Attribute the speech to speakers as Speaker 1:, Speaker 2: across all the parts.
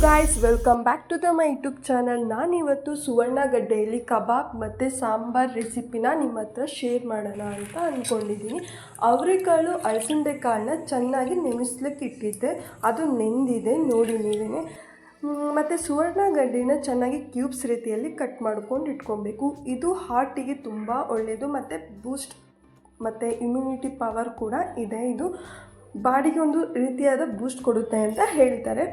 Speaker 1: Guys, welcome back to my YouTube channel. ನಾನಿವತ್ತು ಸುವರ್ಣಗಡ್ಡೆಯಲ್ಲಿ ಕಬಾಬ್ ಮತ್ತು ಸಾಂಬಾರ್ ರೆಸಿಪಿನ ನಿಮ್ಮ ಹತ್ರ ಶೇರ್ ಮಾಡೋಣ ಅಂತ ಅಂದ್ಕೊಂಡಿದ್ದೀನಿ. ಅವರೆಕಾಳು ಅಲಸಂದೆ ಕಾಳನ್ನ ಚೆನ್ನಾಗಿ ನೆನೆಸ್ಲಿಕ್ಕೆ ಇಟ್ಟಿದ್ದೆ, ಅದು ನೆಂದಿದೆ ನೋಡಿ ನೀವೇ. ಮತ್ತು ಸುವರ್ಣಗಡ್ಡೆನ ಚೆನ್ನಾಗಿ ಕ್ಯೂಬ್ಸ್ ರೀತಿಯಲ್ಲಿ ಕಟ್ ಮಾಡ್ಕೊಂಡು ಇಟ್ಕೊಬೇಕು. ಇದು ಹಾರ್ಟಿಗೆ ತುಂಬ ಒಳ್ಳೆಯದು ಮತ್ತು ಬೂಸ್ಟ್ ಮತ್ತು ಇಮ್ಯುನಿಟಿ ಪವರ್ ಕೂಡ ಇದೆ. ಇದು ಬಾಡಿಗೆ ಒಂದು ರೀತಿಯಾದ ಬೂಸ್ಟ್ ಕೊಡುತ್ತೆ ಅಂತ ಹೇಳ್ತಾರೆ.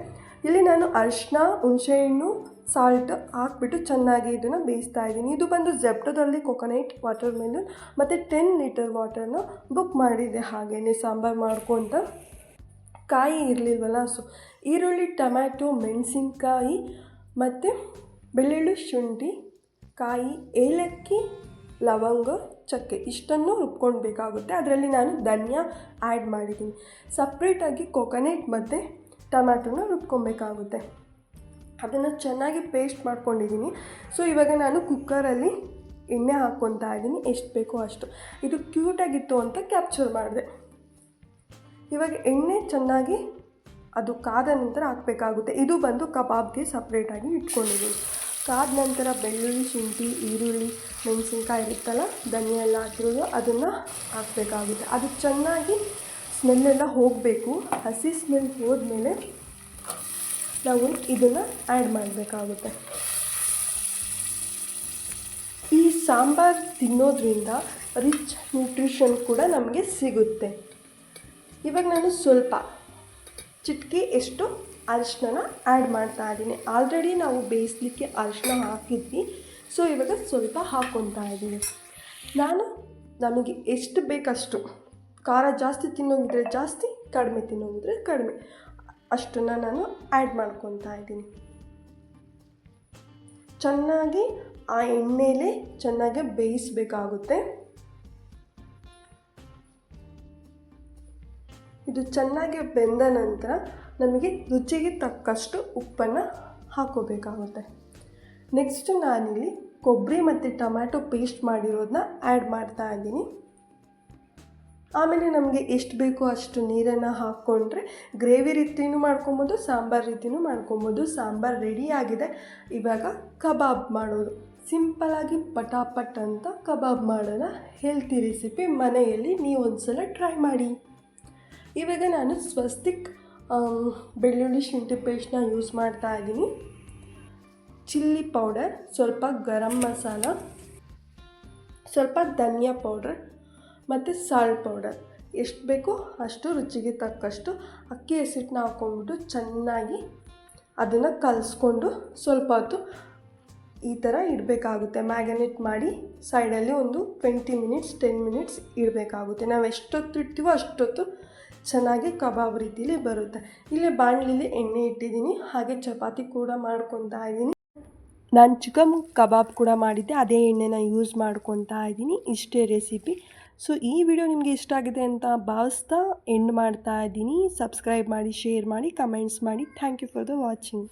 Speaker 1: ಇಲ್ಲಿ ನಾನು ಅರಿಶಿನ, ಹುಣಸೆಹಣ್ಣು, ಸಾಲ್ಟ್ ಹಾಕ್ಬಿಟ್ಟು ಚೆನ್ನಾಗಿ ಇದನ್ನು ಬೇಯಿಸ್ತಾ ಇದ್ದೀನಿ. ಇದು ಬಂದು ಜೆಪ್ಟೋದಲ್ಲಿ ಕೊಕೊನಟ್ ವಾಟರ್ ಮೆಲನ್ ಮತ್ತು 10 ಲೀಟರ್ ವಾಟರ್ನ ಬುಕ್ ಮಾಡಿದ್ದೆ ಹಾಗೆಯೇ ಸಾಂಬಾರು ಮಾಡ್ಕೊತ. ಕಾಯಿ ಇರಲಿಲ್ವಲ್ಲ, ಸೊ ಈರುಳ್ಳಿ, ಟೊಮ್ಯಾಟೊ, ಮೆಣಸಿನ್ಕಾಯಿ ಮತ್ತು ಬೆಳ್ಳುಳ್ಳಿ, ಶುಂಠಿ, ಕಾಯಿ, ಏಲಕ್ಕಿ, ಲವಂಗ, ಚಕ್ಕೆ ಇಷ್ಟನ್ನು ರುಬ್ಕೊಳ್ಬೇಕಾಗುತ್ತೆ. ಅದರಲ್ಲಿ ನಾನು ಧನಿಯಾ ಆ್ಯಡ್ ಮಾಡಿದ್ದೀನಿ. ಸಪ್ರೇಟಾಗಿ ಕೊಕೊನಟ್ ಮತ್ತು ಟೊಮ್ಯಾಟೊನ ರುಬ್ಕೊಬೇಕಾಗುತ್ತೆ. ಅದನ್ನು ಚೆನ್ನಾಗಿ ಪೇಸ್ಟ್ ಮಾಡ್ಕೊಂಡಿದ್ದೀನಿ. ಸೊ ಇವಾಗ ನಾನು ಕುಕ್ಕರಲ್ಲಿ ಎಣ್ಣೆ ಹಾಕ್ಕೊತಾ ಇದ್ದೀನಿ, ಎಷ್ಟು ಬೇಕೋ ಅಷ್ಟು. ಇದು ಕ್ಯೂಟಾಗಿತ್ತು ಅಂತ ಕ್ಯಾಪ್ಚರ್ ಮಾಡಿದೆ. ಇವಾಗ ಎಣ್ಣೆ ಚೆನ್ನಾಗಿ ಅದು ಕಾದ ನಂತರ ಹಾಕಬೇಕಾಗುತ್ತೆ. ಇದು ಬಂದು ಕಬಾಬ್ಗೆ ಸಪ್ರೇಟಾಗಿ ಇಟ್ಕೊಂಡಿದ್ದೀನಿ. ಕಾದ ನಂತರ ಬೆಳ್ಳುಳ್ಳಿ, ಶುಂಠಿ, ಈರುಳ್ಳಿ, ಮೆಣಸಿನ್ಕಾಯಿ ಇರುತ್ತಲ್ಲ, ಧನಿಯಾ ಎಲ್ಲ ಹಾಕಿರೋದು ಅದನ್ನು ಹಾಕಬೇಕಾಗುತ್ತೆ. ಅದು ಚೆನ್ನಾಗಿ ಸ್ಮೆಲ್ಲೆಲ್ಲ ಹೋಗಬೇಕು. ಹಸಿ ಸ್ಮೆಲ್ ಹೋದ್ಮೇಲೆ ನಾವು ಇದನ್ನು ಆ್ಯಡ್ ಮಾಡಬೇಕಾಗುತ್ತೆ. ಈ ಸಾಂಬಾರು ತಿನ್ನೋದ್ರಿಂದ ರಿಚ್ ನ್ಯೂಟ್ರಿಷನ್ ಕೂಡ ನಮಗೆ ಸಿಗುತ್ತೆ. ಇವಾಗ ನಾನು ಸ್ವಲ್ಪ ಚಿಟಿಕೆ ಎಷ್ಟು ಅರಿಶಿನ ಆ್ಯಡ್ ಮಾಡ್ತಾ ಇದ್ದೀನಿ. ಆಲ್ರೆಡಿ ನಾವು ಬೇಯಿಸಲಿಕ್ಕೆ ಅರಿಶಿನ ಹಾಕಿದ್ವಿ, ಸೊ ಇವಾಗ ಸ್ವಲ್ಪ ಹಾಕ್ಕೊತಾ ಇದ್ದೀನಿ. ನಮಗೆ ಎಷ್ಟು ಬೇಕಷ್ಟು, ಖಾರ ಜಾಸ್ತಿ ತಿನ್ನೋಗಿದ್ರೆ ಜಾಸ್ತಿ, ಕಡಿಮೆ ತಿನ್ನೋಗಿದ್ರೆ ಕಡಿಮೆ, ಅಷ್ಟನ್ನು ನಾನು ಆ್ಯಡ್ ಮಾಡ್ಕೊತಾ ಇದ್ದೀನಿ. ಚೆನ್ನಾಗಿ ಆ ಎಣ್ಣೆಲೇ ಚೆನ್ನಾಗಿ ಬೇಯಿಸಬೇಕಾಗುತ್ತೆ. ಇದು ಚೆನ್ನಾಗಿ ಬೆಂದ ನಂತರ ನಮಗೆ ರುಚಿಗೆ ತಕ್ಕಷ್ಟು ಉಪ್ಪನ್ನು ಹಾಕೋಬೇಕಾಗುತ್ತೆ. ನೆಕ್ಸ್ಟ್ ನಾನಿಲ್ಲಿ ಕೊಬ್ಬರಿ ಮತ್ತು ಟೊಮ್ಯಾಟೊ ಪೇಸ್ಟ್ ಮಾಡಿರೋದನ್ನ ಆ್ಯಡ್ ಮಾಡ್ತಾ ಇದ್ದೀನಿ. ಆಮೇಲೆ ನಮಗೆ ಎಷ್ಟು ಬೇಕೋ ಅಷ್ಟು ನೀರನ್ನು ಹಾಕ್ಕೊಂಡ್ರೆ ಗ್ರೇವಿ ರೀತಿಯೂ ಮಾಡ್ಕೊಬೋದು, ಸಾಂಬಾರು ರೀತಿಯೂ ಮಾಡ್ಕೊಬೋದು. ಸಾಂಬಾರು ರೆಡಿಯಾಗಿದೆ. ಇವಾಗ ಕಬಾಬ್ ಮಾಡೋದು. ಸಿಂಪಲಾಗಿ ಪಟಾಪಟ್ ಅಂತ ಕಬಾಬ್ ಮಾಡೋಣ. ಹೆಲ್ತಿ ರೆಸಿಪಿ, ಮನೆಯಲ್ಲಿ ನೀವು ಒಂದ್ಸಲ ಟ್ರೈ ಮಾಡಿ. ಇವಾಗ ನಾನು ಸ್ವಸ್ತಿಕ್ ಬೆಳ್ಳುಳ್ಳಿ ಶುಂಠಿ ಪೇಸ್ಟ್ನ ಯೂಸ್ ಮಾಡ್ತಾ ಇದ್ದೀನಿ. ಚಿಲ್ಲಿ ಪೌಡರ್, ಸ್ವಲ್ಪ ಗರಂ ಮಸಾಲ, ಸ್ವಲ್ಪ ಧನಿಯಾ ಪೌಡರ್ ಮತ್ತು ಸಾಲ್ಟ್ ಪೌಡರ್, ಎಷ್ಟು ಬೇಕೋ ಅಷ್ಟು ರುಚಿಗೆ ತಕ್ಕಷ್ಟು ಅಕ್ಕಿ ಹಸಿಟ್ಟನ್ನ ಹಾಕ್ಕೊಂಡ್ಬಿಟ್ಟು ಚೆನ್ನಾಗಿ ಅದನ್ನು ಕಲಿಸ್ಕೊಂಡು ಸ್ವಲ್ಪ ಹೊತ್ತು ಈ ಥರ ಇಡಬೇಕಾಗುತ್ತೆ. ಮ್ಯಾರಿನೇಟ್ ಮಾಡಿ ಸೈಡಲ್ಲಿ ಒಂದು 20 ಮಿನಿಟ್ಸ್ 10 ಮಿನಿಟ್ಸ್ ಇಡಬೇಕಾಗುತ್ತೆ. ನಾವು ಎಷ್ಟೊತ್ತು ಇಡ್ತೀವೋ ಅಷ್ಟೊತ್ತು ಚೆನ್ನಾಗಿ ಕಬಾಬ್ ರೀತಿಲಿ ಬರುತ್ತೆ. ಇಲ್ಲೇ ಬಾಣಲಿಲಿ ಎಣ್ಣೆ ಇಟ್ಟಿದ್ದೀನಿ, ಹಾಗೆ ಚಪಾತಿ ಕೂಡ ಮಾಡ್ಕೊತಾ ಇದ್ದೀನಿ. ನಾನು ಚಿಕನ್ ಕಬಾಬ್ ಕೂಡ ಮಾಡಿದ್ದೆ, ಅದೇ ಎಣ್ಣೆನ ಯೂಸ್ ಮಾಡ್ಕೊತಾ ಇದ್ದೀನಿ. ಇಷ್ಟೇ ರೆಸಿಪಿ. ಸೊ ಈ ವಿಡಿಯೋ ನಿಮಗೆ ಇಷ್ಟ ಆಗಿದೆ ಅಂತ ಭಾವಿಸ್ತಾ ಎಂಡ್ ಮಾಡ್ತಾ ಇದ್ದೀನಿ. ಸಬ್ಸ್ಕ್ರೈಬ್ ಮಾಡಿ, ಶೇರ್ ಮಾಡಿ, ಕಮೆಂಟ್ಸ್ ಮಾಡಿ. Thank you for the watching.